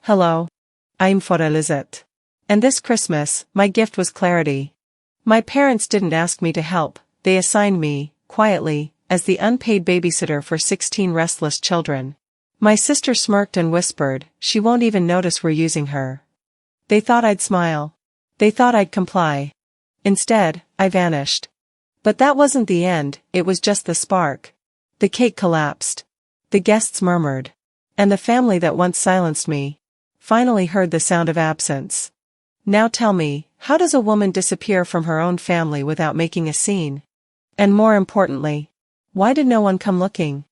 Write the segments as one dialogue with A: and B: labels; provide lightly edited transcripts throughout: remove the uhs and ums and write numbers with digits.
A: Hello. I'm Babysitter. And this Christmas, my gift was clarity. My parents didn't ask me to help, they assigned me, quietly, as the unpaid babysitter for 16 restless children. My sister smirked and whispered, "She won't even notice we're using her." They thought I'd smile. They thought I'd comply. Instead, I vanished. But that wasn't the end, it was just the spark. The cake collapsed. The guests murmured. And the family that once silenced me finally heard the sound of absence. Now tell me, how does a woman disappear from her own family without making a scene? And more importantly, why did no one come looking?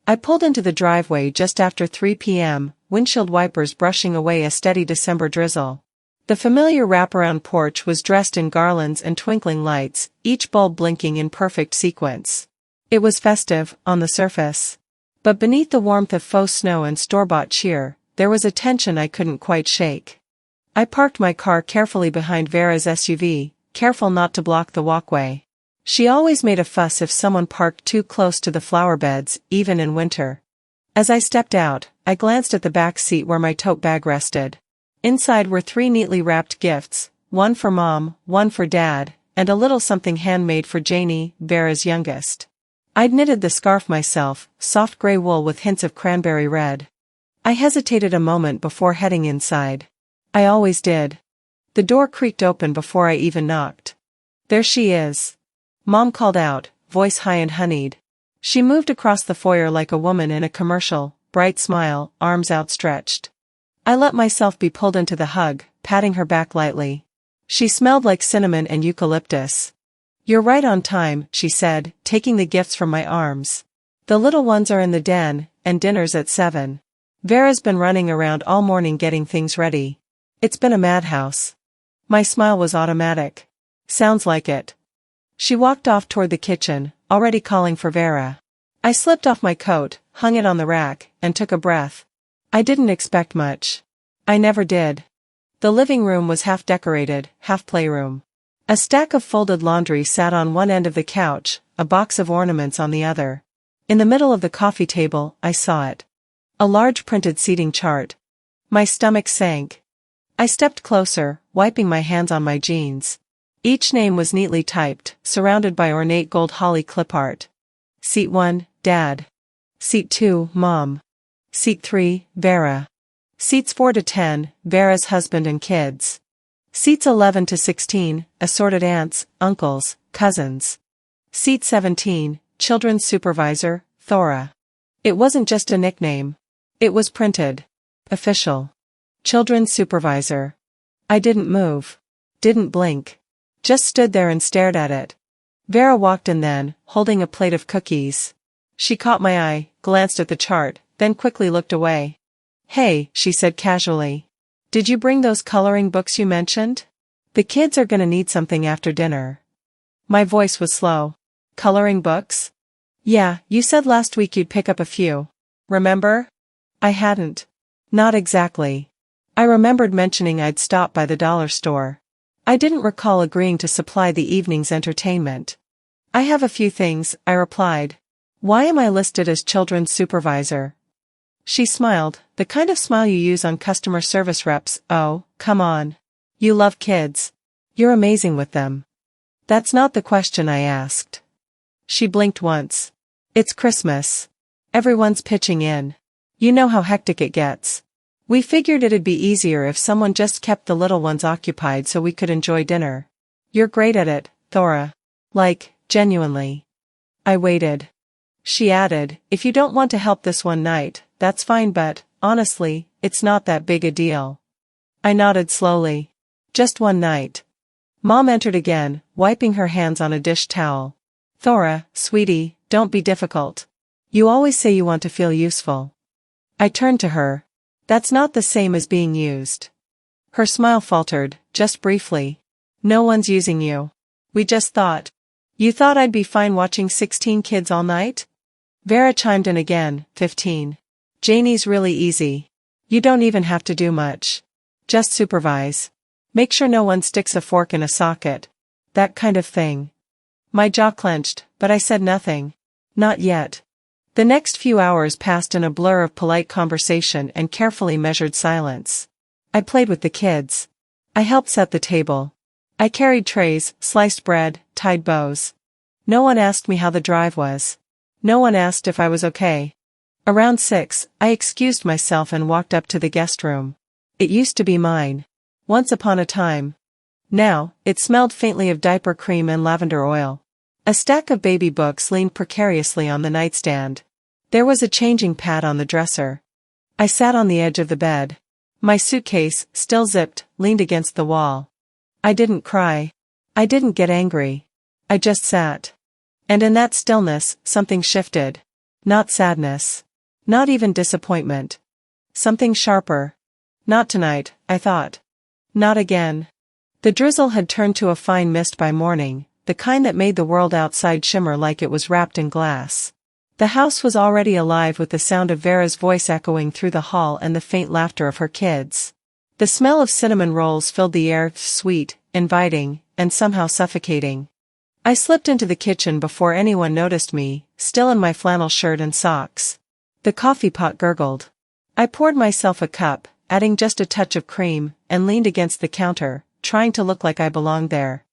A: I pulled into the driveway just after 3 p.m., windshield wipers brushing away a steady December drizzle. The familiar wraparound porch was dressed in garlands and twinkling lights, each bulb blinking in perfect sequence. It was festive, on the surface. But beneath the warmth of faux snow and store-bought cheer, there was a tension I couldn't quite shake. I parked my car carefully behind Vera's SUV, careful not to block the walkway. She always made a fuss if someone parked too close to the flower beds, even in winter. As I stepped out, I glanced at the back seat where my tote bag rested. Inside were 3 neatly wrapped gifts, one for Mom, one for Dad, and a little something handmade for Janie, Vera's youngest. I'd knitted the scarf myself, soft gray wool with hints of cranberry red. I hesitated a moment before heading inside. I always did. The door creaked open before I even knocked. "There she is." Mom called out, voice high and honeyed. She moved across the foyer like a woman in a commercial, bright smile, arms outstretched. I let myself be pulled into the hug, patting her back lightly. She smelled like cinnamon and eucalyptus. "You're right on time," she said, taking the gifts from my arms. "The little ones are in the den, and dinner's at 7. Vera's been running around all morning getting things ready. It's been a madhouse." My smile was automatic. "Sounds like it." She walked off toward the kitchen, already calling for Vera. I slipped off my coat, hung it on the rack, and took a breath. I didn't expect much. I never did. The living room was half decorated, half playroom. A stack of folded laundry sat on one end of the couch, a box of ornaments on the other. In the middle of the coffee table, I saw it. A large printed seating chart. My stomach sank. I stepped closer, wiping my hands on my jeans. Each name was neatly typed, surrounded by ornate gold holly clip art. Seat 1, Dad. Seat 2, Mom. Seat 3, Vera. Seats 4 to 10, Vera's husband and kids. Seats 11 to 16, assorted aunts, uncles, cousins. Seat 17, children's supervisor, Thora. It wasn't just a nickname. It was printed. Official. Children's supervisor. I didn't move. Didn't blink. Just stood there and stared at it. Vera walked in then, holding a plate of cookies. She caught my eye, glanced at the chart, then quickly looked away. "Hey," she said casually. "Did you bring those coloring books you mentioned? The kids are gonna need something after dinner." My voice was slow. "Coloring books?" "Yeah, you said last week you'd pick up a few. Remember?" I hadn't. Not exactly. I remembered mentioning I'd stop by the dollar store. I didn't recall agreeing to supply the evening's entertainment. "I have a few things," I replied. "Why am I listed as children's supervisor?" She smiled, the kind of smile you use on customer service reps. "Oh, come on. You love kids. You're amazing with them." "That's not the question I asked." She blinked once. "It's Christmas. Everyone's pitching in. You know how hectic it gets. We figured it'd be easier if someone just kept the little ones occupied so we could enjoy dinner. You're great at it, Thora. Like, genuinely." I waited. She added, "If you don't want to help this one night, that's fine, but, honestly, it's not that big a deal." I nodded slowly. "Just one night." Mom entered again, wiping her hands on a dish towel. "Thora, sweetie, don't be difficult. You always say you want to feel useful." I turned to her. "That's not the same as being used." Her smile faltered, just briefly. "No one's using you. We just thought. You thought I'd be fine watching 16 kids all night?" Vera chimed in again, 15. "Janie's really easy. You don't even have to do much. Just supervise. Make sure no one sticks a fork in a socket. That kind of thing." My jaw clenched, but I said nothing. "Not yet." The next few hours passed in a blur of polite conversation and carefully measured silence. I played with the kids. I helped set the table. I carried trays, sliced bread, tied bows. No one asked me how the drive was. No one asked if I was okay. Around 6, I excused myself and walked up to the guest room. It used to be mine. Once upon a time. Now, it smelled faintly of diaper cream and lavender oil. A stack of baby books leaned precariously on the nightstand. There was a changing pad on the dresser. I sat on the edge of the bed. My suitcase, still zipped, leaned against the wall. I didn't cry. I didn't get angry. I just sat. And in that stillness, something shifted. Not sadness. Not even disappointment. Something sharper. Not tonight, I thought. Not again. The drizzle had turned to a fine mist by morning, the kind that made the world outside shimmer like it was wrapped in glass. The house was already alive with the sound of Vera's voice echoing through the hall and the faint laughter of her kids. The smell of cinnamon rolls filled the air, sweet, inviting, and somehow suffocating. I slipped into the kitchen before anyone noticed me, still in my flannel shirt and socks. The coffee pot gurgled. I poured myself a cup, adding just a touch of cream, and leaned against the counter, trying to look like I belonged there.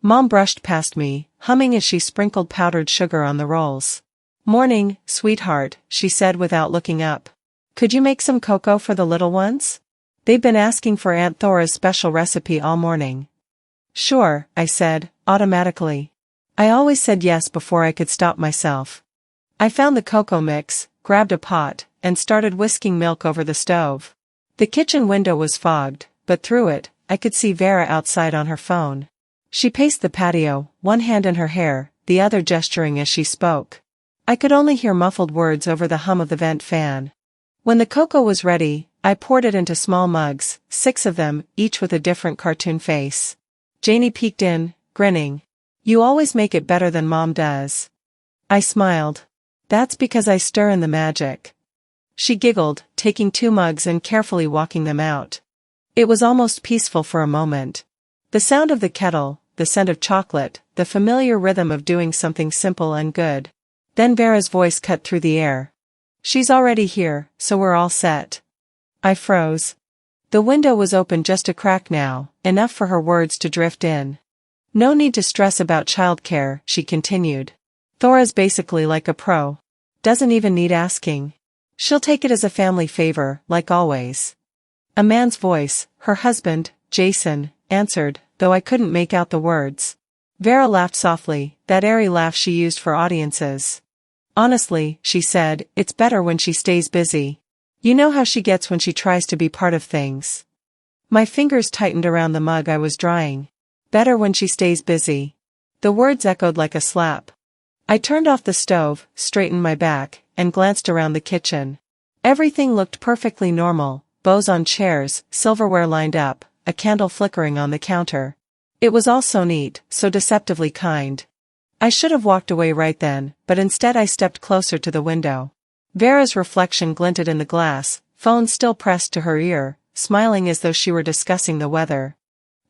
A: Mom brushed past me, humming as she sprinkled powdered sugar on the rolls. "Morning, sweetheart," she said without looking up. "Could you make some cocoa for the little ones? They've been asking for Aunt Thora's special recipe all morning." "Sure," I said, automatically. I always said yes before I could stop myself. I found the cocoa mix, grabbed a pot, and started whisking milk over the stove. The kitchen window was fogged, but through it, I could see Vera outside on her phone. She paced the patio, one hand in her hair, the other gesturing as she spoke. I could only hear muffled words over the hum of the vent fan. When the cocoa was ready, I poured it into small mugs, 6 of them, each with a different cartoon face. Janie peeked in, grinning. "You always make it better than Mom does." I smiled. "That's because I stir in the magic." She giggled, taking 2 mugs and carefully walking them out. It was almost peaceful for a moment. The sound of the kettle, the scent of chocolate, the familiar rhythm of doing something simple and good. Then Vera's voice cut through the air. "She's already here, so we're all set." I froze. The window was open just a crack now, enough for her words to drift in. "No need to stress about childcare," she continued. "Thora's basically like a pro. Doesn't even need asking. She'll take it as a family favor, like always." A man's voice, her husband, Jason, answered, though I couldn't make out the words. Vera laughed softly, that airy laugh she used for audiences. "Honestly," she said, "it's better when she stays busy. You know how she gets when she tries to be part of things." My fingers tightened around the mug I was drying. "Better when she stays busy." The words echoed like a slap. I turned off the stove, straightened my back, and glanced around the kitchen. Everything looked perfectly normal, bows on chairs, silverware lined up, a candle flickering on the counter. It was all so neat, so deceptively kind. I should have walked away right then, but instead I stepped closer to the window. Vera's reflection glinted in the glass, phone still pressed to her ear, smiling as though she were discussing the weather.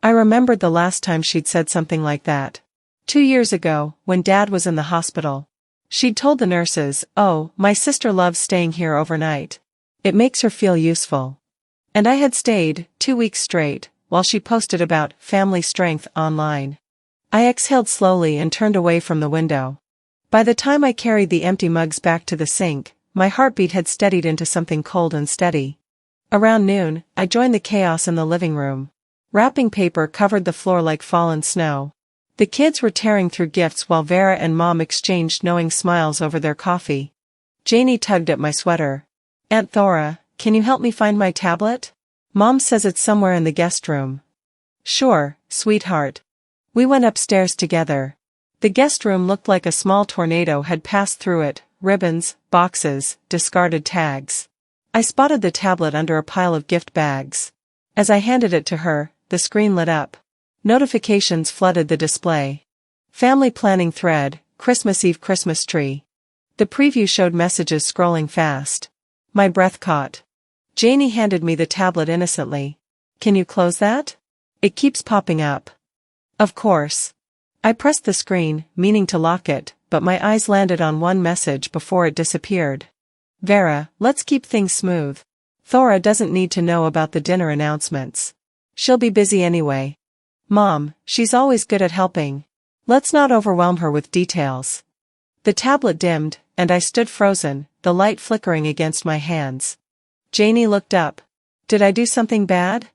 A: I remembered the last time she'd said something like that. 2 years ago, when Dad was in the hospital. She'd told the nurses, "Oh, my sister loves staying here overnight. It makes her feel useful." And I had stayed, 2 weeks straight, while she posted about family strength online. I exhaled slowly and turned away from the window. By the time I carried the empty mugs back to the sink, my heartbeat had steadied into something cold and steady. Around noon, I joined the chaos in the living room. Wrapping paper covered the floor like fallen snow. The kids were tearing through gifts while Vera and Mom exchanged knowing smiles over their coffee. Janie tugged at my sweater. "Aunt Thora, can you help me find my tablet? Mom says it's somewhere in the guest room." "Sure, sweetheart." We went upstairs together. The guest room looked like a small tornado had passed through it, ribbons, boxes, discarded tags. I spotted the tablet under a pile of gift bags. As I handed it to her, the screen lit up. Notifications flooded the display. Family planning thread, Christmas Eve Christmas tree. The preview showed messages scrolling fast. My breath caught. Janie handed me the tablet innocently. "Can you close that? It keeps popping up." Of course. I pressed the screen, meaning to lock it, but my eyes landed on one message before it disappeared. Vera, let's keep things smooth. Thora doesn't need to know about the dinner announcements. She'll be busy anyway. Mom, she's always good at helping. Let's not overwhelm her with details. The tablet dimmed, and I stood frozen, the light flickering against my hands. Janie looked up. Did I do something bad?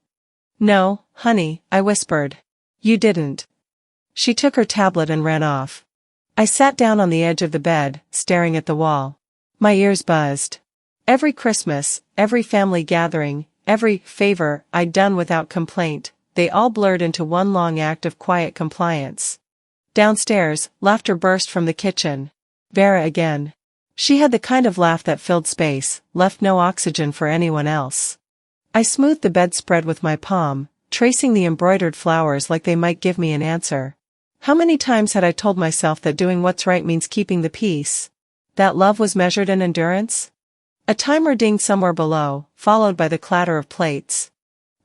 A: No, honey, I whispered. You didn't. She took her tablet and ran off. I sat down on the edge of the bed, staring at the wall. My ears buzzed. Every Christmas, every family gathering, every favor I'd done without complaint, they all blurred into one long act of quiet compliance. Downstairs, laughter burst from the kitchen. Vera again. She had the kind of laugh that filled space, left no oxygen for anyone else. I smoothed the bedspread with my palm, tracing the embroidered flowers like they might give me an answer. How many times had I told myself that doing what's right means keeping the peace? That love was measured in endurance? A timer dinged somewhere below, followed by the clatter of plates.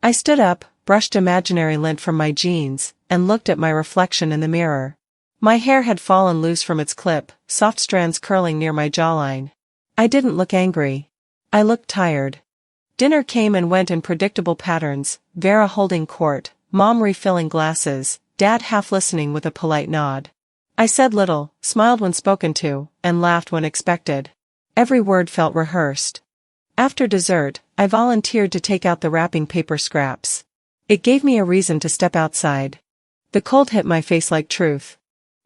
A: I stood up, brushed imaginary lint from my jeans, and looked at my reflection in the mirror. My hair had fallen loose from its clip, soft strands curling near my jawline. I didn't look angry. I looked tired. Dinner came and went in predictable patterns, Vera holding court, Mom refilling glasses, Dad half listening with a polite nod. I said little, smiled when spoken to, and laughed when expected. Every word felt rehearsed. After dessert, I volunteered to take out the wrapping paper scraps. It gave me a reason to step outside. The cold hit my face like truth.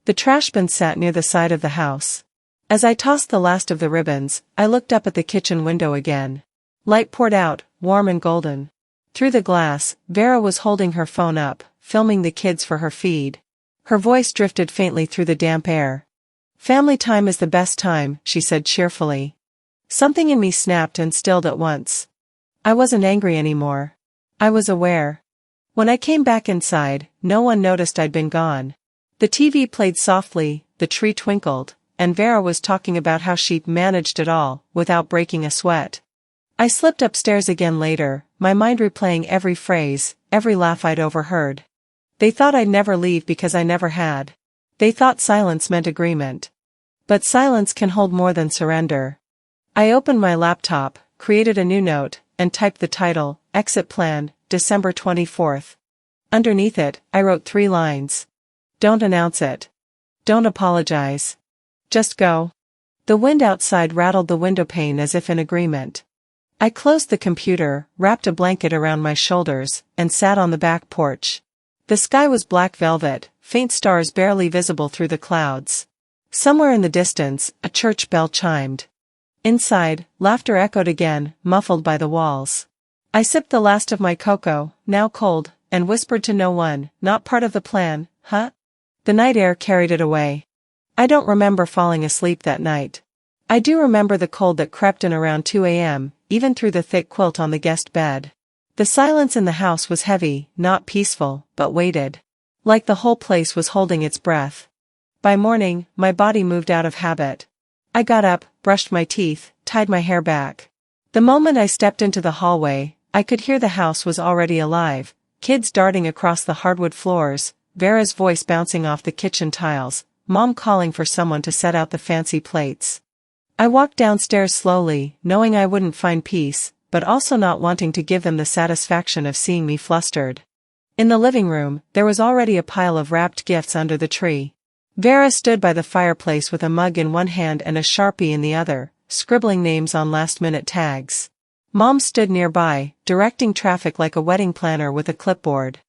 A: The trash bin sat near the side of the house. As I tossed the last of the ribbons, I looked up at the kitchen window again. Light poured out, warm and golden. Through the glass, Vera was holding her phone up, filming the kids for her feed. Her voice drifted faintly through the damp air. Family time is the best time, she said cheerfully. Something in me snapped and stilled at once. I wasn't angry anymore. I was aware. When I came back inside, no one noticed I'd been gone. The TV played softly, the tree twinkled, and Vera was talking about how she'd managed it all, without breaking a sweat. I slipped upstairs again later, my mind replaying every phrase, every laugh I'd overheard. They thought I'd never leave because I never had. They thought silence meant agreement. But silence can hold more than surrender. I opened my laptop, created a new note, and typed the title, Exit Plan, December 24th. Underneath it, I wrote 3 lines. Don't announce it. Don't apologize. Just go. The wind outside rattled the window pane as if in agreement. I closed the computer, wrapped a blanket around my shoulders, and sat on the back porch. The sky was black velvet, faint stars barely visible through the clouds. Somewhere in the distance, a church bell chimed. Inside, laughter echoed again, muffled by the walls. I sipped the last of my cocoa, now cold, and whispered to no one, not part of the plan, huh? The night air carried it away. I don't remember falling asleep that night. I do remember the cold that crept in around 2 a.m., even through the thick quilt on the guest bed. The silence in the house was heavy, not peaceful, but weighted. Like the whole place was holding its breath. By morning, my body moved out of habit. I got up, brushed my teeth, tied my hair back. The moment I stepped into the hallway, I could hear the house was already alive, kids darting across the hardwood floors, Vera's voice bouncing off the kitchen tiles, Mom calling for someone to set out the fancy plates. I walked downstairs slowly, knowing I wouldn't find peace, but also not wanting to give them the satisfaction of seeing me flustered. In the living room, there was already a pile of wrapped gifts under the tree. Vera stood by the fireplace with a mug in one hand and a Sharpie in the other, scribbling names on last-minute tags. Mom stood nearby, directing traffic like a wedding planner with a clipboard.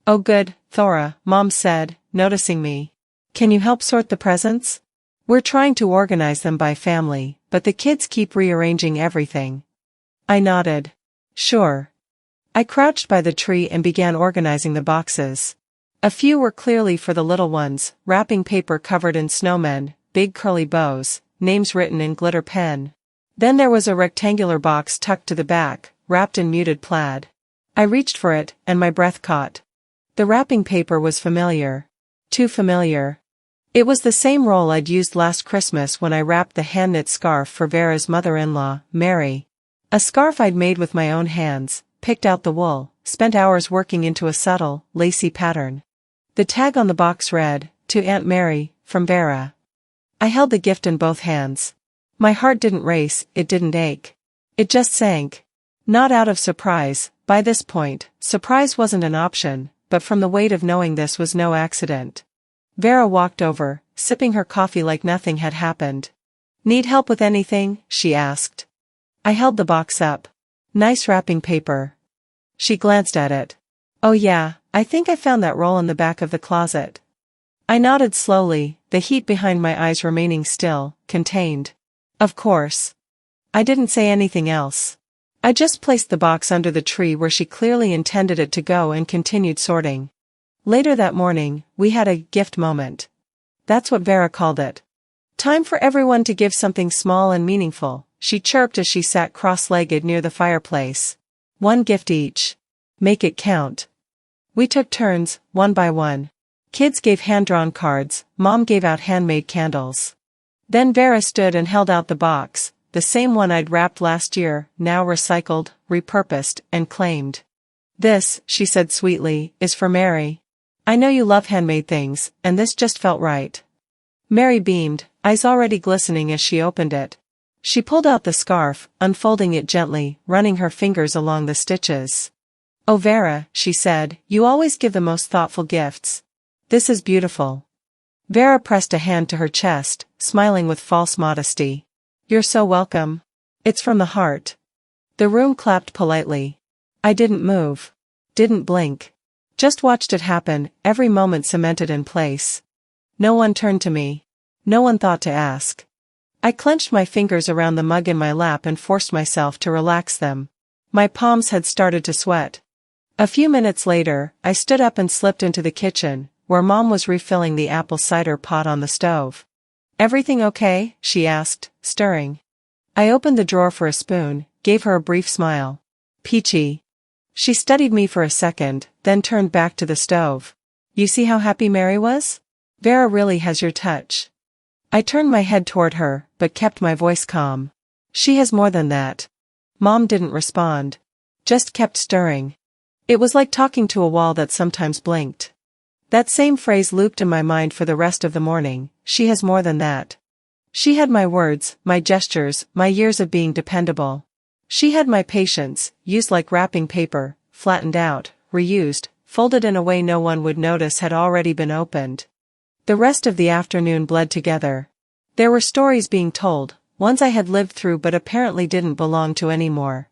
A: "Oh good, Thora," Mom said, noticing me. "Can you help sort the presents? We're trying to organize them by family, but the kids keep rearranging everything." I nodded. "Sure." I crouched by the tree and began organizing the boxes. A few were clearly for the little ones, wrapping paper covered in snowmen, big curly bows, names written in glitter pen. Then there was a rectangular box tucked to the back, wrapped in muted plaid. I reached for it, and my breath caught. The wrapping paper was familiar. Too familiar. It was the same roll I'd used last Christmas when I wrapped the hand-knit scarf for Vera's mother-in-law, Mary. A scarf I'd made with my own hands, picked out the wool, spent hours working into a subtle, lacy pattern. The tag on the box read, "To Aunt Mary, from Vera." I held the gift in both hands. My heart didn't race, it didn't ache. It just sank. Not out of surprise, by this point, surprise wasn't an option, but from the weight of knowing this was no accident. Vera walked over, sipping her coffee like nothing had happened. "Need help with anything?" she asked. I held the box up. "Nice wrapping paper." She glanced at it. "Oh yeah, I think I found that roll in the back of the closet." I nodded slowly, the heat behind my eyes remaining still, contained. Of course. I didn't say anything else. I just placed the box under the tree where she clearly intended it to go and continued sorting. Later that morning, we had a gift moment. That's what Vera called it. "Time for everyone to give something small and meaningful," she chirped as she sat cross-legged near the fireplace. "One gift each. Make it count." We took turns, one by one. Kids gave hand-drawn cards, Mom gave out handmade candles. Then Vera stood and held out the box, the same one I'd wrapped last year, now recycled, repurposed, and claimed. "This," she said sweetly, "is for Mary. I know you love handmade things, and this just felt right." Mary beamed, eyes already glistening as she opened it. She pulled out the scarf, unfolding it gently, running her fingers along the stitches. "Oh Vera," she said, "you always give the most thoughtful gifts. This is beautiful." Vera pressed a hand to her chest, smiling with false modesty. "You're so welcome. It's from the heart." The room clapped politely. I didn't move. Didn't blink. Just watched it happen, every moment cemented in place. No one turned to me. No one thought to ask. I clenched my fingers around the mug in my lap and forced myself to relax them. My palms had started to sweat. A few minutes later, I stood up and slipped into the kitchen, where Mom was refilling the apple cider pot on the stove. "Everything okay?" she asked, stirring. I opened the drawer for a spoon, gave her a brief smile. "Peachy." She studied me for a second, then turned back to the stove. "You see how happy Mary was? Vera really has your touch." I turned my head toward her, but kept my voice calm. "She has more than that." Mom didn't respond. Just kept stirring. It was like talking to a wall that sometimes blinked. That same phrase looped in my mind for the rest of the morning. She has more than that. She had my words, my gestures, my years of being dependable. She had my patience, used like wrapping paper, flattened out, reused, folded in a way no one would notice had already been opened. The rest of the afternoon bled together. There were stories being told, ones I had lived through but apparently didn't belong to anymore.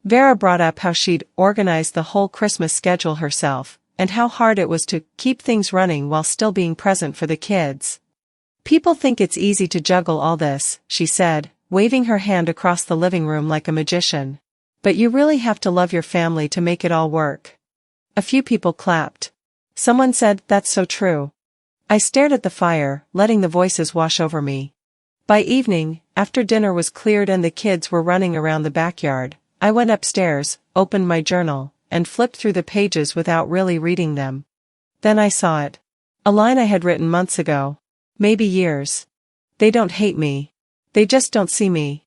A: Vera brought up how she'd organized the whole Christmas schedule herself, and how hard it was to keep things running while still being present for the kids. "People think it's easy to juggle all this," she said, waving her hand across the living room like a magician. "But you really have to love your family to make it all work." A few people clapped. Someone said, "That's so true." I stared at the fire, letting the voices wash over me. By evening, after dinner was cleared and the kids were running around the backyard, I went upstairs, opened my journal, and flipped through the pages without really reading them. Then I saw it. A line I had written months ago. Maybe years. "They don't hate me. They just don't see me."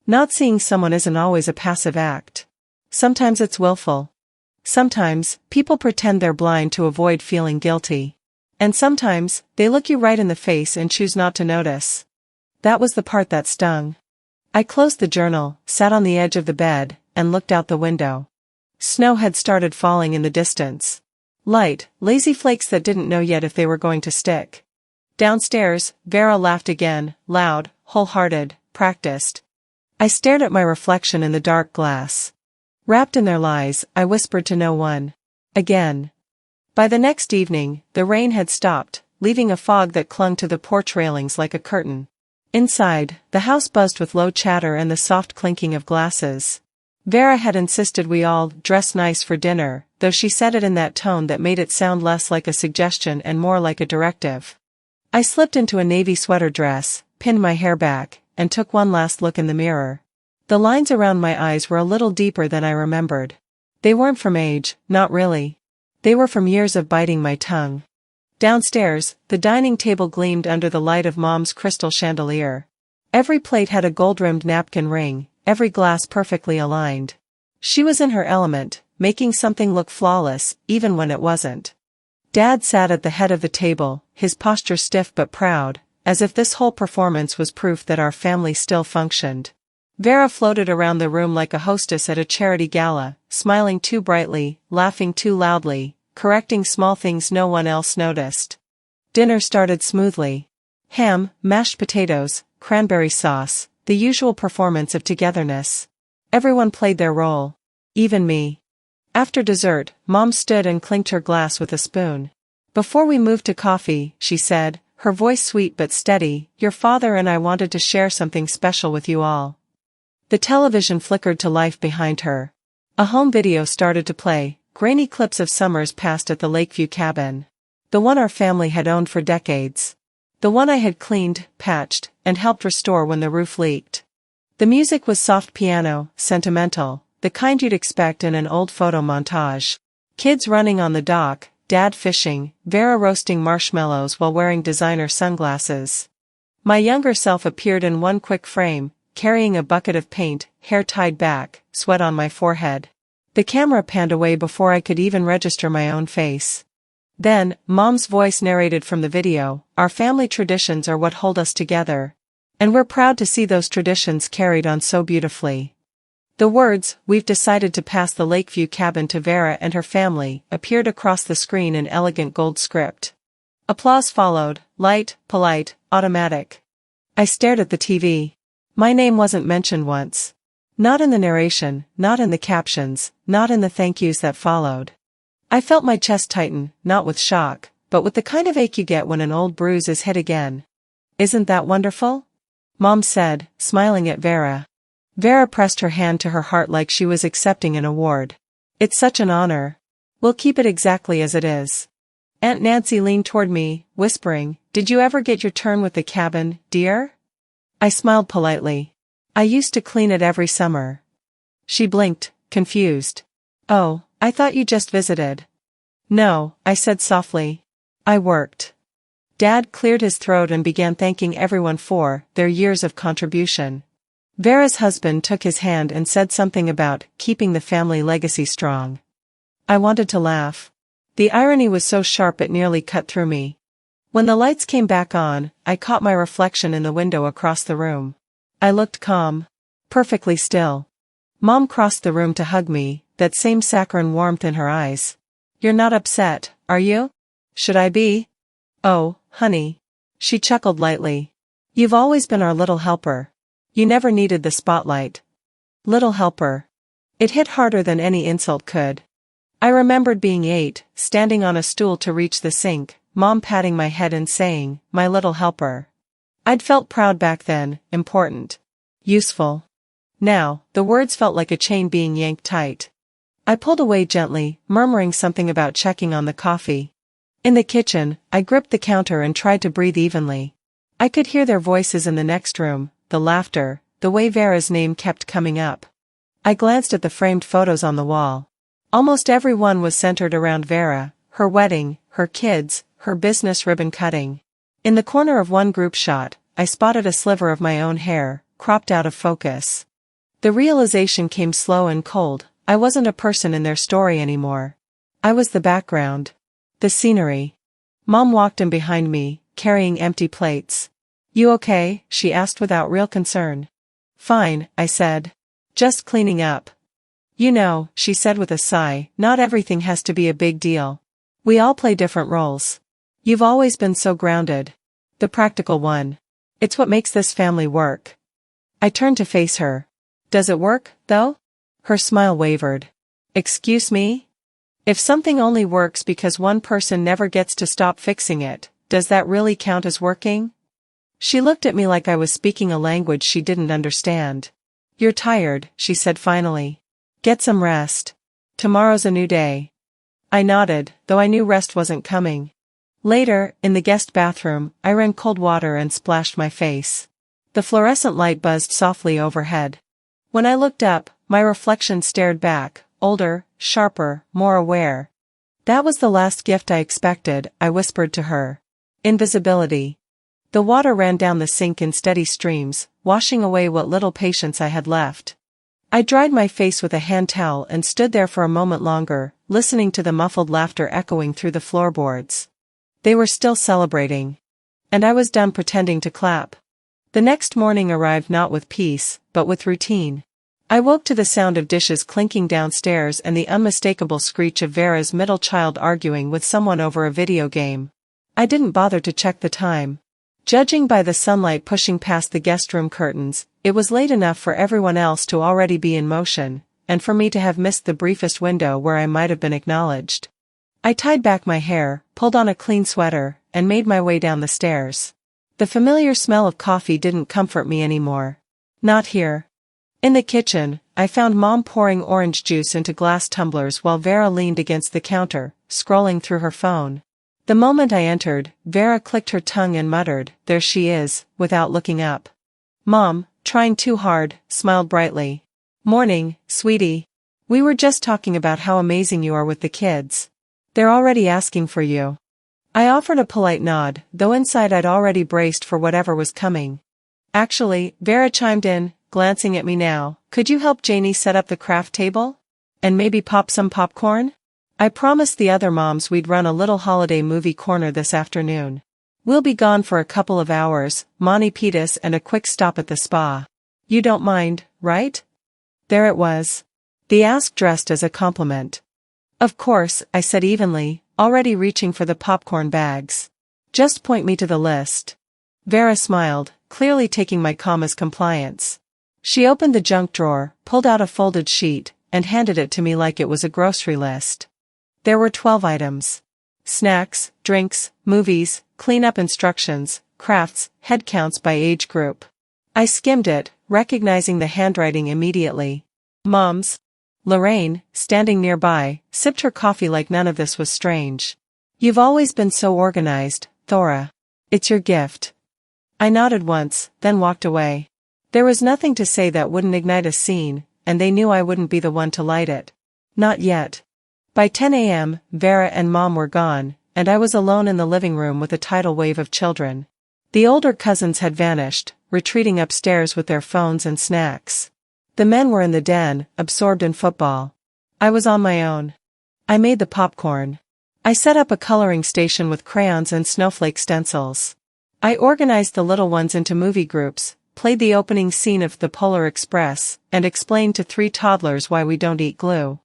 A: Not seeing someone isn't always a passive act. Sometimes it's willful. Sometimes, people pretend they're blind to avoid feeling guilty. And sometimes, they look you right in the face and choose not to notice. That was the part that stung. I closed the journal, sat on the edge of the bed, and looked out the window. Snow had started falling in the distance. Light, lazy flakes that didn't know yet if they were going to stick. Downstairs, Vera laughed again, loud, wholehearted, practiced. I stared at my reflection in the dark glass. Wrapped in their lies, I whispered to no one. Again. By the next evening, the rain had stopped, leaving a fog that clung to the porch railings like a curtain. Inside, the house buzzed with low chatter and the soft clinking of glasses. Vera had insisted we all dress nice for dinner, though she said it in that tone that made it sound less like a suggestion and more like a directive. I slipped into a navy sweater dress, pinned my hair back, and took one last look in the mirror. The lines around my eyes were a little deeper than I remembered. They weren't from age, not really. They were from years of biting my tongue. Downstairs, the dining table gleamed under the light of Mom's crystal chandelier. Every plate had a gold-rimmed napkin ring, every glass perfectly aligned. She was in her element, making something look flawless, even when it wasn't. Dad sat at the head of the table, his posture stiff but proud, as if this whole performance was proof that our family still functioned. Vera floated around the room like a hostess at a charity gala, smiling too brightly, laughing too loudly, correcting small things no one else noticed. Dinner started smoothly. Ham, mashed potatoes, cranberry sauce, the usual performance of togetherness. Everyone played their role. Even me. After dessert, Mom stood and clinked her glass with a spoon. "Before we moved to coffee," she said, her voice sweet but steady, "your father and I wanted to share something special with you all." The television flickered to life behind her. A home video started to play, grainy clips of summers passed at the Lakeview cabin. The one our family had owned for decades. The one I had cleaned, patched, and helped restore when the roof leaked. The music was soft piano, sentimental, the kind you'd expect in an old photo montage. Kids running on the dock, Dad fishing, Vera roasting marshmallows while wearing designer sunglasses. My younger self appeared in one quick frame, carrying a bucket of paint, hair tied back, sweat on my forehead. The camera panned away before I could even register my own face. Then, Mom's voice narrated from the video, "Our family traditions are what hold us together. And we're proud to see those traditions carried on so beautifully." The words, "We've decided to pass the Lakeview cabin to Vera and her family," appeared across the screen in elegant gold script. Applause followed, light, polite, automatic. I stared at the TV. My name wasn't mentioned once. Not in the narration, not in the captions, not in the thank yous that followed. I felt my chest tighten, not with shock, but with the kind of ache you get when an old bruise is hit again. "Isn't that wonderful?" Mom said, smiling at Vera. Vera pressed her hand to her heart like she was accepting an award. "It's such an honor. We'll keep it exactly as it is." Aunt Nancy leaned toward me, whispering, "Did you ever get your turn with the cabin, dear?" I smiled politely. "I used to clean it every summer." She blinked, confused. "Oh, I thought you just visited." "No," I said softly. "I worked." Dad cleared his throat and began thanking everyone for their years of contribution. Vera's husband took his hand and said something about keeping the family legacy strong. I wanted to laugh. The irony was so sharp it nearly cut through me. When the lights came back on, I caught my reflection in the window across the room. I looked calm. Perfectly still. Mom crossed the room to hug me, that same saccharine warmth in her eyes. "You're not upset, are you?" "Should I be?" "Oh, honey." She chuckled lightly. "You've always been our little helper. You never needed the spotlight." Little helper. It hit harder than any insult could. I remembered being 8, standing on a stool to reach the sink, Mom patting my head and saying, "My little helper." I'd felt proud back then, important. Useful. Now, the words felt like a chain being yanked tight. I pulled away gently, murmuring something about checking on the coffee. In the kitchen, I gripped the counter and tried to breathe evenly. I could hear their voices in the next room, the laughter, the way Vera's name kept coming up. I glanced at the framed photos on the wall. Almost every one was centered around Vera, her wedding, her kids, her business ribbon cutting. In the corner of one group shot, I spotted a sliver of my own hair, cropped out of focus. The realization came slow and cold. I wasn't a person in their story anymore. I was the background. The scenery. Mom walked in behind me, carrying empty plates. "You okay?" she asked without real concern. "Fine," I said. "Just cleaning up." "You know," she said with a sigh, "not everything has to be a big deal. We all play different roles. You've always been so grounded. The practical one. It's what makes this family work." I turned to face her. "Does it work, though?" Her smile wavered. "Excuse me? If something only works because one person never gets to stop fixing it, does that really count as working?" She looked at me like I was speaking a language she didn't understand. "You're tired," she said finally. "Get some rest. Tomorrow's a new day." I nodded, though I knew rest wasn't coming. Later, in the guest bathroom, I ran cold water and splashed my face. The fluorescent light buzzed softly overhead. When I looked up, my reflection stared back, older, sharper, more aware. "That was the last gift I expected," I whispered to her. "Invisibility." The water ran down the sink in steady streams, washing away what little patience I had left. I dried my face with a hand towel and stood there for a moment longer, listening to the muffled laughter echoing through the floorboards. They were still celebrating. And I was done pretending to clap. The next morning arrived not with peace, but with routine. I woke to the sound of dishes clinking downstairs and the unmistakable screech of Vera's middle child arguing with someone over a video game. I didn't bother to check the time. Judging by the sunlight pushing past the guest room curtains, it was late enough for everyone else to already be in motion, and for me to have missed the briefest window where I might have been acknowledged. I tied back my hair, pulled on a clean sweater, and made my way down the stairs. The familiar smell of coffee didn't comfort me anymore. Not here. In the kitchen, I found Mom pouring orange juice into glass tumblers while Vera leaned against the counter, scrolling through her phone. The moment I entered, Vera clicked her tongue and muttered, "There she is," without looking up. Mom, trying too hard, smiled brightly. "Morning, sweetie. We were just talking about how amazing you are with the kids. They're already asking for you." I offered a polite nod, though inside I'd already braced for whatever was coming. "Actually," Vera chimed in, glancing at me now, "could you help Janie set up the craft table? And maybe pop some popcorn? I promised the other moms we'd run a little holiday movie corner this afternoon. We'll be gone for a couple of hours, Monty Pitas and a quick stop at the spa. You don't mind, right?" There it was. The ask dressed as a compliment. "Of course," I said evenly, already reaching for the popcorn bags. "Just point me to the list." Vera smiled, clearly taking my calm as compliance. She opened the junk drawer, pulled out a folded sheet, and handed it to me like it was a grocery list. There were 12 items. Snacks, drinks, movies, cleanup instructions, crafts, head counts by age group. I skimmed it, recognizing the handwriting immediately. Mom's. Lorraine, standing nearby, sipped her coffee like none of this was strange. "You've always been so organized, Thora. It's your gift." I nodded once, then walked away. There was nothing to say that wouldn't ignite a scene, and they knew I wouldn't be the one to light it. Not yet. By 10 a.m., Vera and Mom were gone, and I was alone in the living room with a tidal wave of children. The older cousins had vanished, retreating upstairs with their phones and snacks. The men were in the den, absorbed in football. I was on my own. I made the popcorn. I set up a coloring station with crayons and snowflake stencils. I organized the little ones into movie groups, played the opening scene of The Polar Express, and explained to 3 toddlers why we don't eat glue.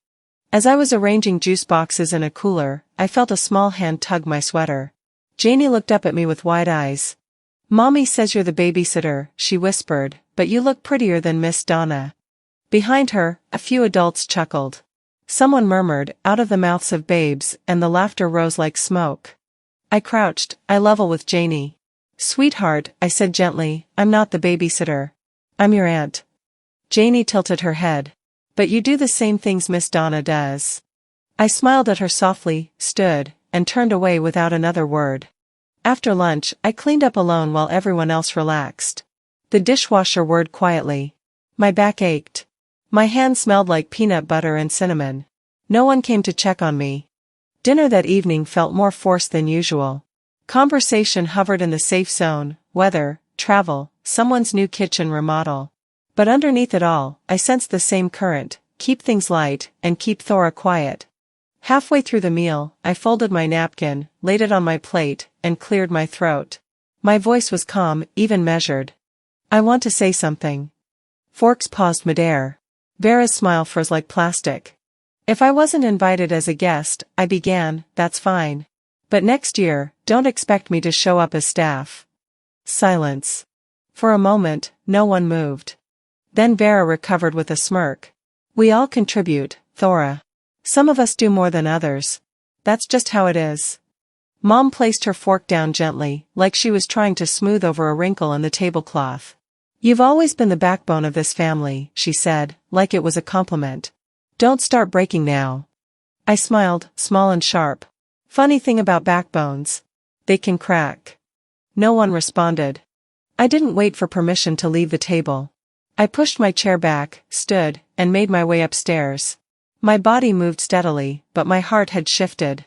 A: As I was arranging juice boxes in a cooler, I felt a small hand tug my sweater. Janie looked up at me with wide eyes. "Mommy says you're the babysitter," she whispered, "but you look prettier than Miss Donna." Behind her, a few adults chuckled. Someone murmured, out of the mouths of babes, and the laughter rose like smoke. I crouched, eye level with Janie. "Sweetheart," I said gently, "I'm not the babysitter. I'm your aunt." Janie tilted her head. "But you do the same things Miss Donna does." I smiled at her softly, stood, and turned away without another word. After lunch, I cleaned up alone while everyone else relaxed. The dishwasher whirred quietly. My back ached. My hands smelled like peanut butter and cinnamon. No one came to check on me. Dinner that evening felt more forced than usual. Conversation hovered in the safe zone: weather, travel, someone's new kitchen remodel. But underneath it all, I sensed the same current: keep things light, and keep Thora quiet. Halfway through the meal, I folded my napkin, laid it on my plate, and cleared my throat. My voice was calm, even measured. "I want to say something." Forks paused midair. Vera's smile froze like plastic. "If I wasn't invited as a guest," I began, "that's fine. But next year, don't expect me to show up as staff." Silence. For a moment, no one moved. Then Vera recovered with a smirk. "We all contribute, Thora. Some of us do more than others. That's just how it is." Mom placed her fork down gently, like she was trying to smooth over a wrinkle in the tablecloth. "You've always been the backbone of this family," she said, like it was a compliment. "Don't start breaking now." I smiled, small and sharp. Funny thing about backbones. They can crack. No one responded. I didn't wait for permission to leave the table. I pushed my chair back, stood, and made my way upstairs. My body moved steadily, but my heart had shifted.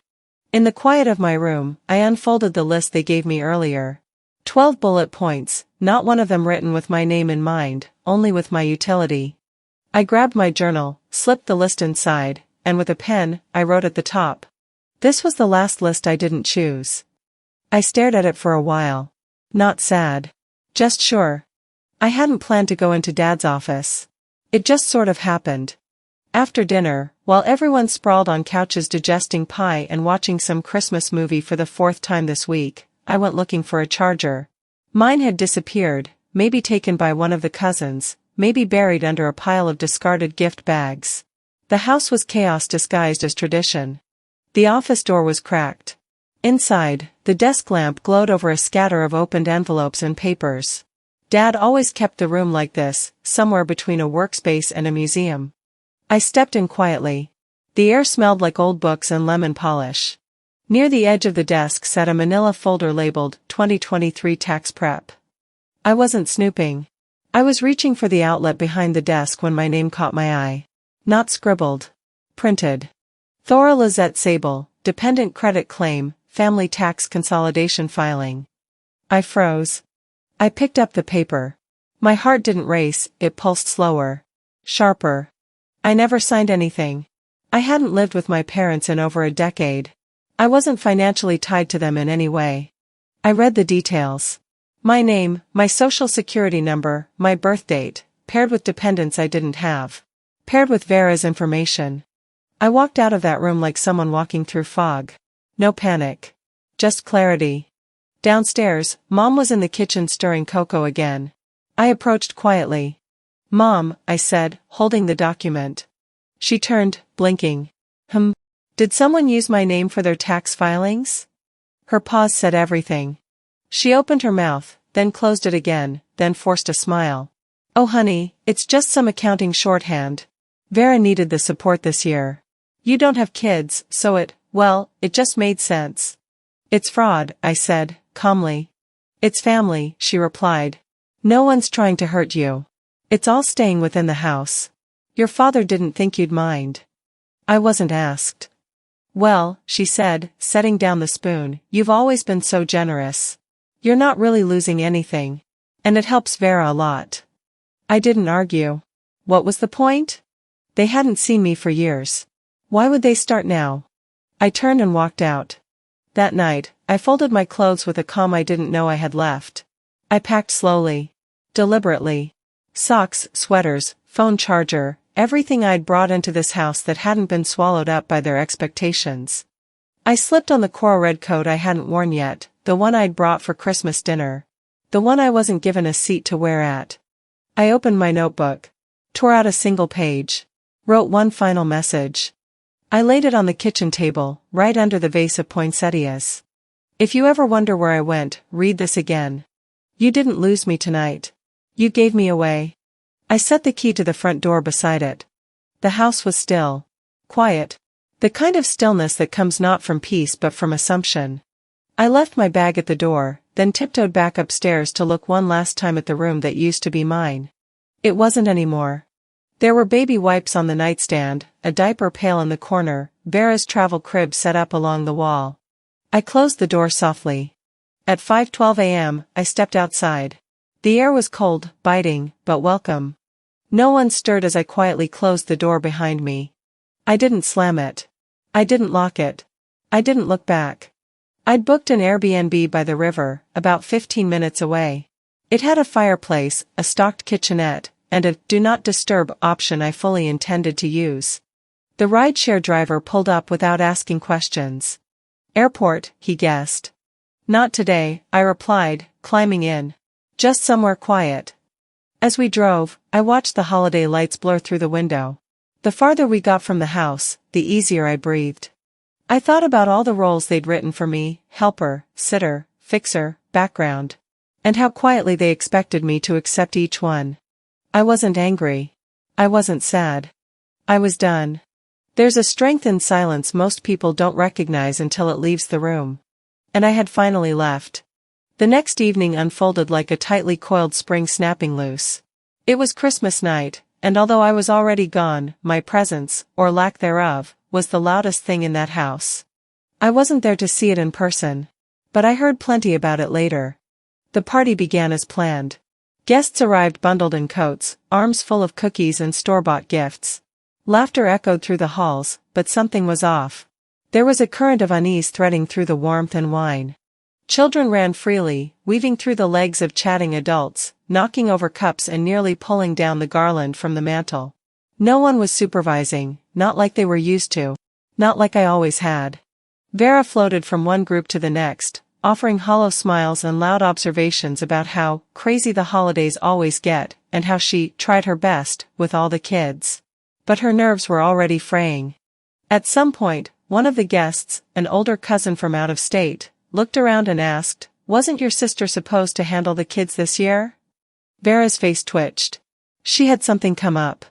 A: In the quiet of my room, I unfolded the list they gave me earlier. 12 bullet points, not one of them written with my name in mind, only with my utility. I grabbed my journal, slipped the list inside, and with a pen, I wrote at the top. This was the last list I didn't choose. I stared at it for a while. Not sad. Just sure. I hadn't planned to go into Dad's office. It just sort of happened. After dinner, while everyone sprawled on couches digesting pie and watching some Christmas movie for the fourth time this week, I went looking for a charger. Mine had disappeared, maybe taken by one of the cousins, maybe buried under a pile of discarded gift bags. The house was chaos disguised as tradition. The office door was cracked. Inside, the desk lamp glowed over a scatter of opened envelopes and papers. Dad always kept the room like this, somewhere between a workspace and a museum. I stepped in quietly. The air smelled like old books and lemon polish. Near the edge of the desk sat a manila folder labeled 2023 Tax Prep. I wasn't snooping. I was reaching for the outlet behind the desk when my name caught my eye. Not scribbled. Printed. Thora Lizette Sable, Dependent Credit Claim, Family Tax Consolidation Filing. I froze. I picked up the paper. My heart didn't race, it pulsed slower. Sharper. I never signed anything. I hadn't lived with my parents in over a decade. I wasn't financially tied to them in any way. I read the details. My name, my social security number, my birth date, paired with dependents I didn't have. Paired with Vera's information. I walked out of that room like someone walking through fog. No panic. Just clarity. Downstairs, Mom was in the kitchen stirring cocoa again. I approached quietly. "Mom," I said, holding the document. She turned, blinking. Did someone use my name for their tax filings?" Her pause said everything. She opened her mouth, then closed it again, then forced a smile. "Oh honey, it's just some accounting shorthand. Vera needed the support this year. You don't have kids, so it just made sense." "It's fraud," I said, calmly. "It's family," she replied. "No one's trying to hurt you. It's all staying within the house. Your father didn't think you'd mind." I wasn't asked. "Well," she said, setting down the spoon, "you've always been so generous. You're not really losing anything. And it helps Vera a lot." I didn't argue. What was the point? They hadn't seen me for years. Why would they start now? I turned and walked out. That night, I folded my clothes with a calm I didn't know I had left. I packed slowly. Deliberately. Socks, sweaters, phone charger, everything I'd brought into this house that hadn't been swallowed up by their expectations. I slipped on the coral red coat I hadn't worn yet, the one I'd brought for Christmas dinner. The one I wasn't given a seat to wear at. I opened my notebook. Tore out a single page. Wrote one final message. I laid it on the kitchen table, right under the vase of poinsettias. "If you ever wonder where I went, read this again. You didn't lose me tonight. You gave me away." I set the key to the front door beside it. The house was still. Quiet. The kind of stillness that comes not from peace but from assumption. I left my bag at the door, then tiptoed back upstairs to look one last time at the room that used to be mine. It wasn't anymore. There were baby wipes on the nightstand, a diaper pail in the corner, Vera's travel crib set up along the wall. I closed the door softly. At 5:12 a.m., I stepped outside. The air was cold, biting, but welcome. No one stirred as I quietly closed the door behind me. I didn't slam it. I didn't lock it. I didn't look back. I'd booked an Airbnb by the river, about 15 minutes away. It had a fireplace, a stocked kitchenette, and a "do not disturb" option I fully intended to use. The rideshare driver pulled up without asking questions. "Airport," he guessed. "Not today," I replied, climbing in. "Just somewhere quiet." As we drove, I watched the holiday lights blur through the window. The farther we got from the house, the easier I breathed. I thought about all the roles they'd written for me: helper, sitter, fixer, background. And how quietly they expected me to accept each one. I wasn't angry. I wasn't sad. I was done. There's a strength in silence most people don't recognize until it leaves the room. And I had finally left. The next evening unfolded like a tightly coiled spring snapping loose. It was Christmas night, and although I was already gone, my presence, or lack thereof, was the loudest thing in that house. I wasn't there to see it in person. But I heard plenty about it later. The party began as planned. Guests arrived bundled in coats, arms full of cookies and store-bought gifts. Laughter echoed through the halls, but something was off. There was a current of unease threading through the warmth and wine. Children ran freely, weaving through the legs of chatting adults, knocking over cups and nearly pulling down the garland from the mantel. No one was supervising, not like they were used to. Not like I always had. Vera floated from one group to the next, offering hollow smiles and loud observations about how crazy the holidays always get, and how she tried her best with all the kids. But her nerves were already fraying. At some point, one of the guests, an older cousin from out of state, looked around and asked, "Wasn't your sister supposed to handle the kids this year?" Vera's face twitched. She had something come up.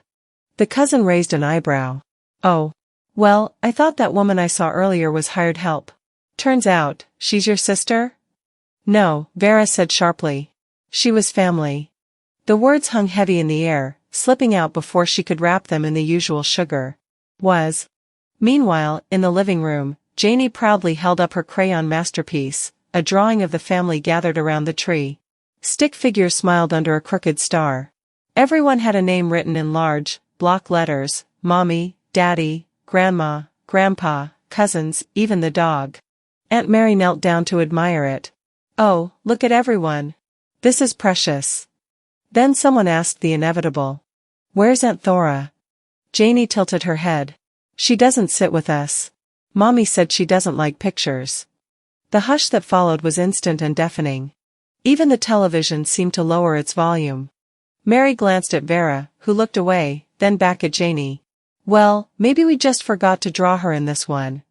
A: The cousin raised an eyebrow. "Oh. Well, I thought that woman I saw earlier was hired help. Turns out, she's your sister?" "No," Vera said sharply. "She was family." The words hung heavy in the air, slipping out before she could wrap them in the usual sugar. Was. Meanwhile, in the living room, Janie proudly held up her crayon masterpiece, a drawing of the family gathered around the tree. Stick figures smiled under a crooked star. Everyone had a name written in large, block letters: Mommy, Daddy, Grandma, Grandpa, cousins, even the dog. Aunt Mary knelt down to admire it. "Oh, look at everyone. This is precious." Then someone asked the inevitable. "Where's Aunt Thora?" Janie tilted her head. "She doesn't sit with us. Mommy said she doesn't like pictures." The hush that followed was instant and deafening. Even the television seemed to lower its volume. Mary glanced at Vera, who looked away, then back at Janie. "Well, maybe we just forgot to draw her in this one."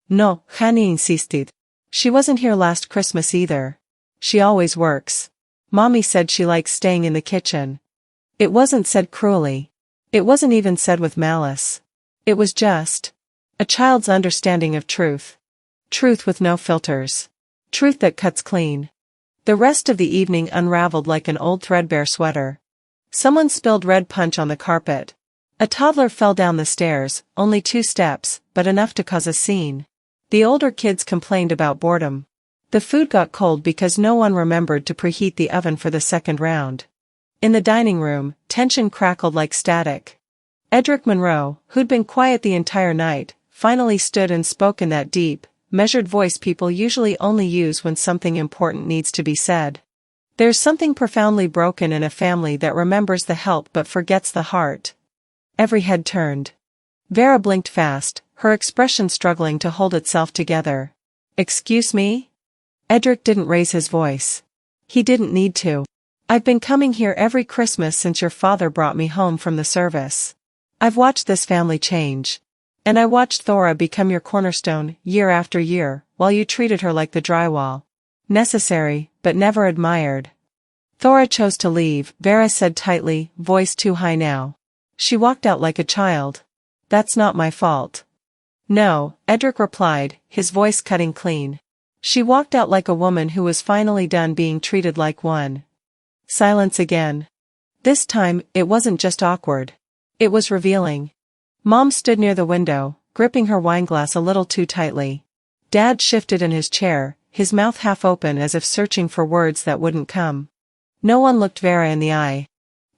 A: "No," Hani insisted. "She wasn't here last Christmas either. She always works. Mommy said she likes staying in the kitchen." It wasn't said cruelly. It wasn't even said with malice. It was just a child's understanding of truth. Truth with no filters. Truth that cuts clean. The rest of the evening unraveled like an old threadbare sweater. Someone spilled red punch on the carpet. A toddler fell down the stairs, only 2 steps, but enough to cause a scene. The older kids complained about boredom. The food got cold because no one remembered to preheat the oven for the second round. In the dining room, tension crackled like static. Edric Monroe, who'd been quiet the entire night, finally stood and spoke in that deep, measured voice people usually only use when something important needs to be said. "There's something profoundly broken in a family that remembers the help but forgets the heart." Every head turned. Vera blinked fast, her expression struggling to hold itself together. "Excuse me?" Edric didn't raise his voice. He didn't need to. "I've been coming here every Christmas since your father brought me home from the service. I've watched this family change. And I watched Thora become your cornerstone, year after year, while you treated her like the drywall. Necessary, but never admired." "Thora chose to leave," Vera said tightly, voice too high now. "She walked out like a child. That's not my fault." "No," Edric replied, his voice cutting clean. "She walked out like a woman who was finally done being treated like one." Silence again. This time, it wasn't just awkward. It was revealing. Mom stood near the window, gripping her wineglass a little too tightly. Dad shifted in his chair, his mouth half open as if searching for words that wouldn't come. No one looked Vera in the eye.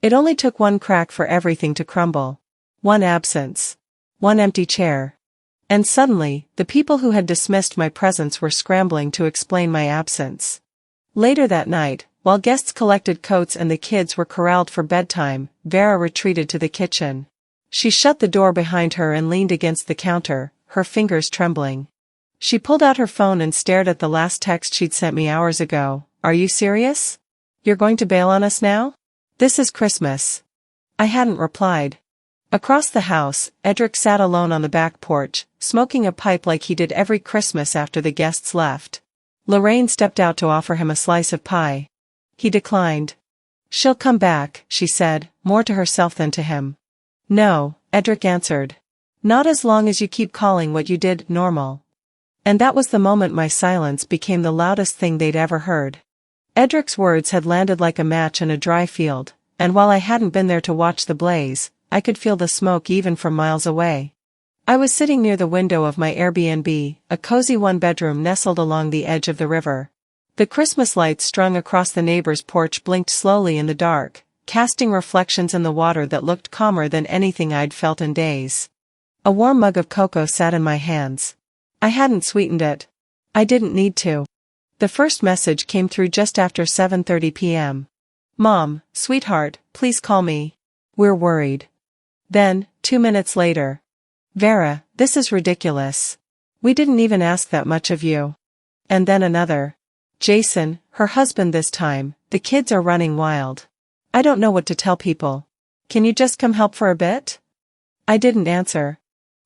A: It only took one crack for everything to crumble. One absence. One empty chair. And suddenly, the people who had dismissed my presence were scrambling to explain my absence. Later that night, while guests collected coats and the kids were corralled for bedtime, Vera retreated to the kitchen. She shut the door behind her and leaned against the counter, her fingers trembling. She pulled out her phone and stared at the last text she'd sent me hours ago. "Are you serious? You're going to bail on us now? This is Christmas." I hadn't replied. Across the house, Edric sat alone on the back porch, smoking a pipe like he did every Christmas after the guests left. Lorraine stepped out to offer him a slice of pie. He declined. "She'll come back," she said, more to herself than to him. "No," Edric answered. "Not as long as you keep calling what you did normal." And that was the moment my silence became the loudest thing they'd ever heard. Edric's words had landed like a match in a dry field, and while I hadn't been there to watch the blaze, I could feel the smoke even from miles away. I was sitting near the window of my Airbnb, a cozy one-bedroom nestled along the edge of the river. The Christmas lights strung across the neighbor's porch blinked slowly in the dark, casting reflections in the water that looked calmer than anything I'd felt in days. A warm mug of cocoa sat in my hands. I hadn't sweetened it. I didn't need to. The first message came through just after 7:30 p.m. Mom, sweetheart, please call me. We're worried. Then, 2 minutes later. Vera, this is ridiculous. We didn't even ask that much of you. And then another. Jason, her husband this time, the kids are running wild. I don't know what to tell people. Can you just come help for a bit? I didn't answer.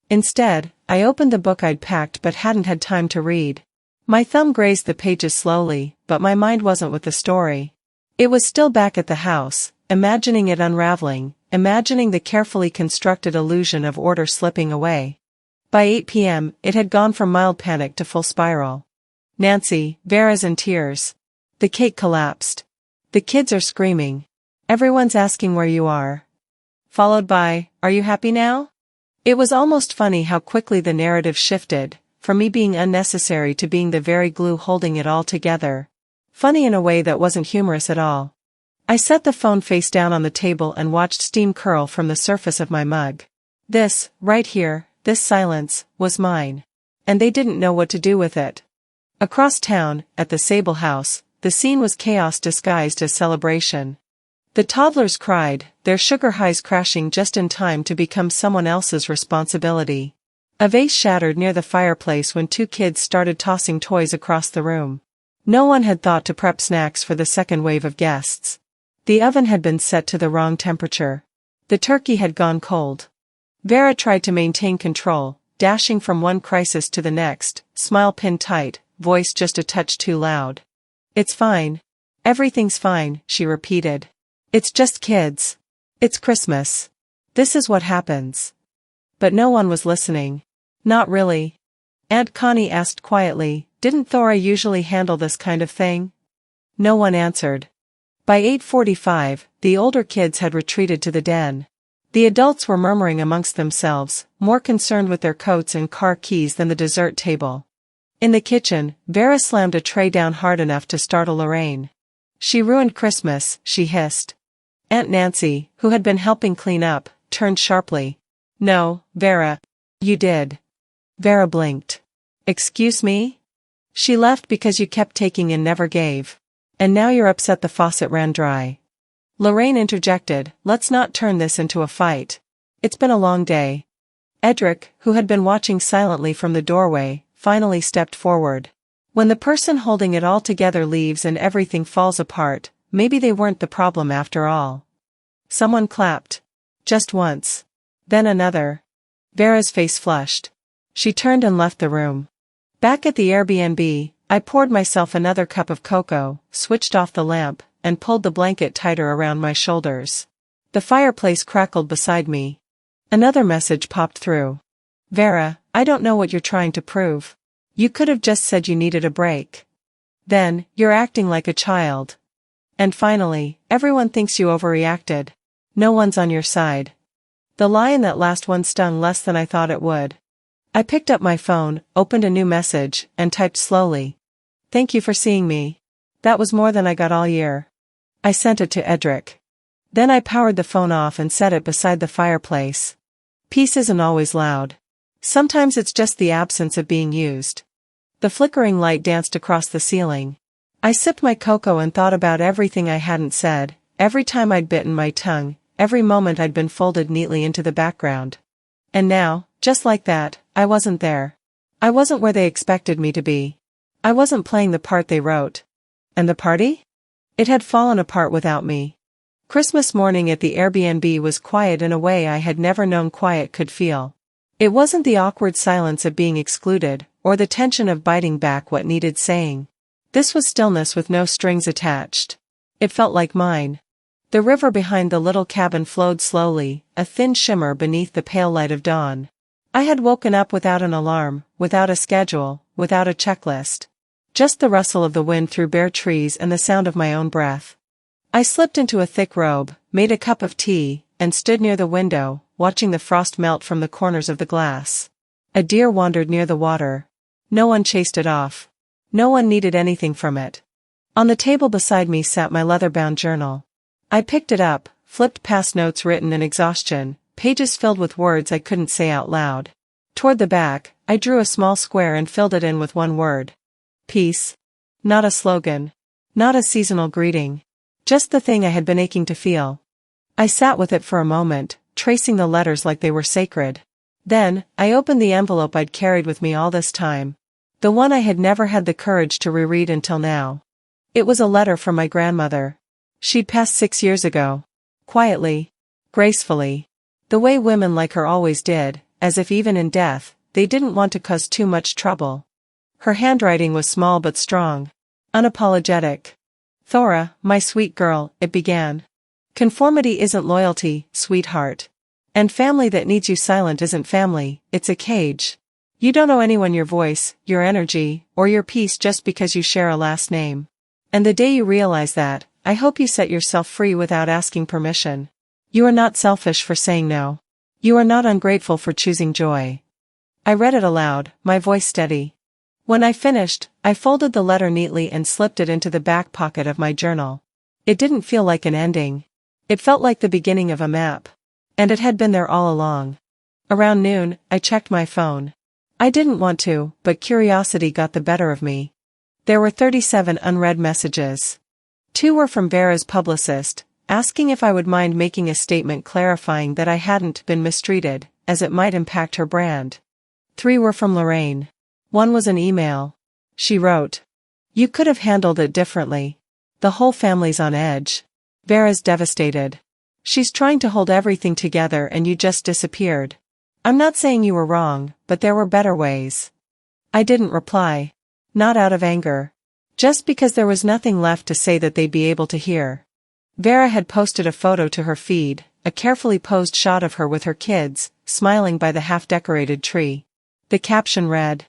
A: Instead, I opened the book I'd packed but hadn't had time to read. My thumb grazed the pages slowly, but my mind wasn't with the story. It was still back at the house, imagining it unraveling, imagining the carefully constructed illusion of order slipping away. By 8 p.m., it had gone from mild panic to full spiral. Nancy, Vera's in tears. The cake collapsed. The kids are screaming. Everyone's asking where you are. Followed by, are you happy now? It was almost funny how quickly the narrative shifted, from me being unnecessary to being the very glue holding it all together. Funny in a way that wasn't humorous at all. I set the phone face down on the table and watched steam curl from the surface of my mug. This, right here, this silence, was mine. And they didn't know what to do with it. Across town, at the Sable house, the scene was chaos disguised as celebration. The toddlers cried, their sugar highs crashing just in time to become someone else's responsibility. A vase shattered near the fireplace when 2 kids started tossing toys across the room. No one had thought to prep snacks for the second wave of guests. The oven had been set to the wrong temperature. The turkey had gone cold. Vera tried to maintain control, dashing from one crisis to the next, smile pinned tight, voice just a touch too loud. It's fine. Everything's fine, she repeated. It's just kids. It's Christmas. This is what happens. But no one was listening. Not really. Aunt Connie asked quietly, didn't Thora usually handle this kind of thing? No one answered. By 8:45, the older kids had retreated to the den. The adults were murmuring amongst themselves, more concerned with their coats and car keys than the dessert table. In the kitchen, Vera slammed a tray down hard enough to startle Lorraine. She ruined Christmas, she hissed. Aunt Nancy, who had been helping clean up, turned sharply. No, Vera. You did. Vera blinked. Excuse me? She left because you kept taking and never gave. And now you're upset the faucet ran dry. Lorraine interjected, let's not turn this into a fight. It's been a long day. Edric, who had been watching silently from the doorway, finally stepped forward. When the person holding it all together leaves and everything falls apart, maybe they weren't the problem after all. Someone clapped. Just once. Then another. Vera's face flushed. She turned and left the room. Back at the Airbnb, I poured myself another cup of cocoa, switched off the lamp, and pulled the blanket tighter around my shoulders. The fireplace crackled beside me. Another message popped through. Vera, I don't know what you're trying to prove. You could have just said you needed a break. Then, you're acting like a child. And finally, everyone thinks you overreacted. No one's on your side. The lie in that last one stung less than I thought it would. I picked up my phone, opened a new message, and typed slowly. Thank you for seeing me. That was more than I got all year. I sent it to Edric. Then I powered the phone off and set it beside the fireplace. Peace isn't always loud. Sometimes it's just the absence of being used. The flickering light danced across the ceiling. I sipped my cocoa and thought about everything I hadn't said, every time I'd bitten my tongue, every moment I'd been folded neatly into the background. And now, just like that, I wasn't there. I wasn't where they expected me to be. I wasn't playing the part they wrote. And the party? It had fallen apart without me. Christmas morning at the Airbnb was quiet in a way I had never known quiet could feel. It wasn't the awkward silence of being excluded, or the tension of biting back what needed saying. This was stillness with no strings attached. It felt like mine. The river behind the little cabin flowed slowly, a thin shimmer beneath the pale light of dawn. I had woken up without an alarm, without a schedule, without a checklist. Just the rustle of the wind through bare trees and the sound of my own breath. I slipped into a thick robe, made a cup of tea, and stood near the window, watching the frost melt from the corners of the glass. A deer wandered near the water. No one chased it off. No one needed anything from it. On the table beside me sat my leather-bound journal. I picked it up, flipped past notes written in exhaustion, pages filled with words I couldn't say out loud. Toward the back, I drew a small square and filled it in with one word. Peace. Not a slogan. Not a seasonal greeting. Just the thing I had been aching to feel. I sat with it for a moment, tracing the letters like they were sacred. Then, I opened the envelope I'd carried with me all this time. The one I had never had the courage to reread until now. It was a letter from my grandmother. She'd passed 6 years ago. Quietly. Gracefully. The way women like her always did, as if even in death, they didn't want to cause too much trouble. Her handwriting was small but strong. Unapologetic. Thora, my sweet girl, it began. Conformity isn't loyalty, sweetheart. And family that needs you silent isn't family, it's a cage. You don't owe anyone your voice, your energy, or your peace just because you share a last name. And the day you realize that, I hope you set yourself free without asking permission. You are not selfish for saying no. You are not ungrateful for choosing joy. I read it aloud, my voice steady. When I finished, I folded the letter neatly and slipped it into the back pocket of my journal. It didn't feel like an ending. It felt like the beginning of a map. And it had been there all along. Around noon, I checked my phone. I didn't want to, but curiosity got the better of me. There were 37 unread messages. 2 were from Vera's publicist, asking if I would mind making a statement clarifying that I hadn't been mistreated, as it might impact her brand. 3 were from Lorraine. 1 was an email. She wrote, "You could have handled it differently. The whole family's on edge. Vera's devastated. She's trying to hold everything together and you just disappeared. I'm not saying you were wrong, but there were better ways." I didn't reply. Not out of anger. Just because there was nothing left to say that they'd be able to hear. Vera had posted a photo to her feed, a carefully posed shot of her with her kids, smiling by the half-decorated tree. The caption read,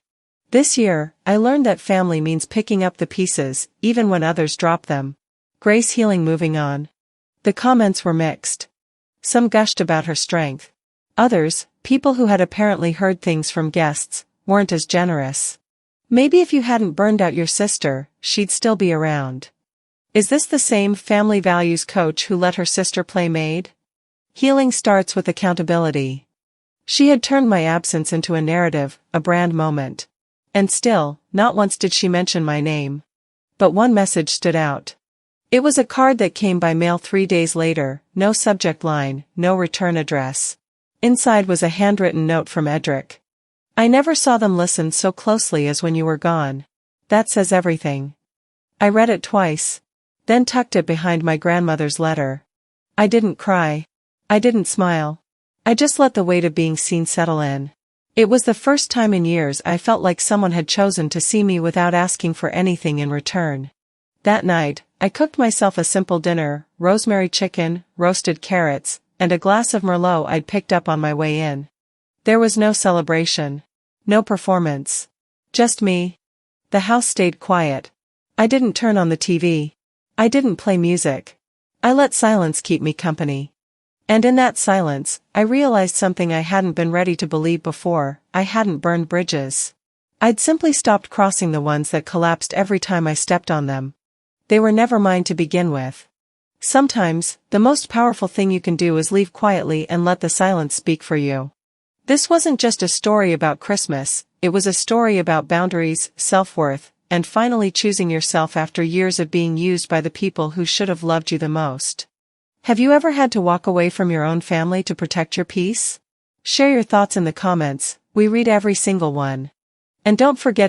A: "This year, I learned that family means picking up the pieces, even when others drop them. Grace Healing moving on." The comments were mixed. Some gushed about her strength. Others, people who had apparently heard things from guests, weren't as generous. Maybe if you hadn't burned out your sister, she'd still be around. Is this the same family values coach who let her sister play maid? Healing starts with accountability. She had turned my absence into a narrative, a brand moment. And still, not once did she mention my name. But one message stood out. It was a card that came by mail 3 days later, no subject line, no return address. Inside was a handwritten note from Edric. "I never saw them listen so closely as when you were gone. That says everything." I read it twice. Then tucked it behind my grandmother's letter. I didn't cry. I didn't smile. I just let the weight of being seen settle in. It was the first time in years I felt like someone had chosen to see me without asking for anything in return. That night, I cooked myself a simple dinner, rosemary chicken, roasted carrots, and a glass of Merlot I'd picked up on my way in. There was no celebration. No performance. Just me. The house stayed quiet. I didn't turn on the TV. I didn't play music. I let silence keep me company. And in that silence, I realized something I hadn't been ready to believe before. I hadn't burned bridges. I'd simply stopped crossing the ones that collapsed every time I stepped on them. They were never mine to begin with. Sometimes, the most powerful thing you can do is leave quietly and let the silence speak for you. This wasn't just a story about Christmas, it was a story about boundaries, self-worth, and finally choosing yourself after years of being used by the people who should have loved you the most. Have you ever had to walk away from your own family to protect your peace? Share your thoughts in the comments, we read every single one. And don't forget